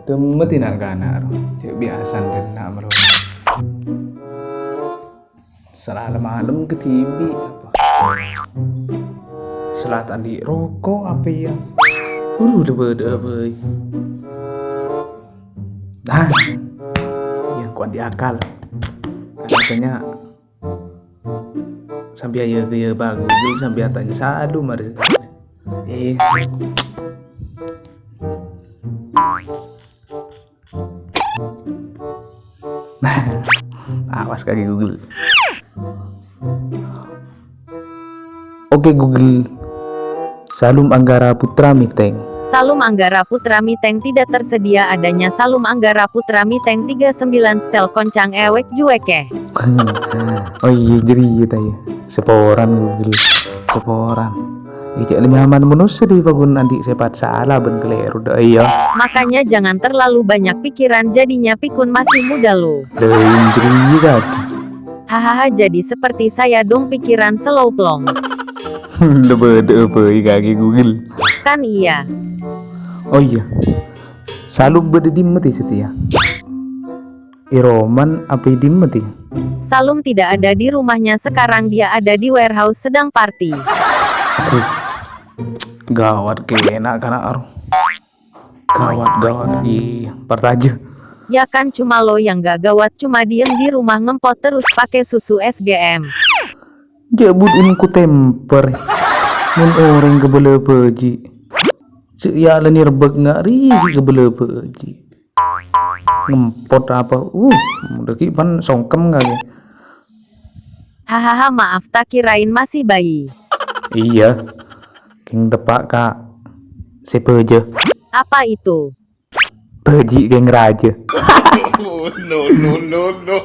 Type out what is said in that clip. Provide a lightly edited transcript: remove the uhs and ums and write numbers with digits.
Temeti nak ganar, cek biasan dan nak meron. Salah malam ke TV apa? Selatan di rokok apa ya? Udah beda boy. Nah, yang kuat di akal. Katanya sampai aja dia bagus, sampai tanya sadu mari. Awas kaki Google. Oke Google, Salum Anggara Putra Miteng. Salum Anggara Putra Miteng tidak tersedia adanya Salum Anggara Putra Miteng 39 stel koncang ewek jueke. Oh iya jadi kita ya. Seporan Google, seporan. Ijak lebih aman manusia di bagun nanti sepat salah ben keliru dah iya. Makanya jangan terlalu banyak pikiran jadinya pikun masih muda lo. Deui jadi kaki. Hahaha jadi seperti saya dong pikiran slow plong. Udah beda apa kaki Google. Kan iya. Oh iya. Salum beda dimeti setia. Iroman apa dimeti? Salum tidak ada di rumahnya sekarang dia ada di warehouse sedang party. Gawat kena karena aruh. Gawat iya pertaja. Ya kan cuma lo yang gak gawat cuma diem di rumah ngempot terus pakai susu SGM. Jabut unku temper. Mun orang kebele peji. Cek ya le nirbek ngari kebele peji. Ngempot apa? Deki pan songkem kali. Hahaha maaf tak kirain masih bayi. Iya. King tepak kak. Si peje. Apa itu? Peji geng raja. No.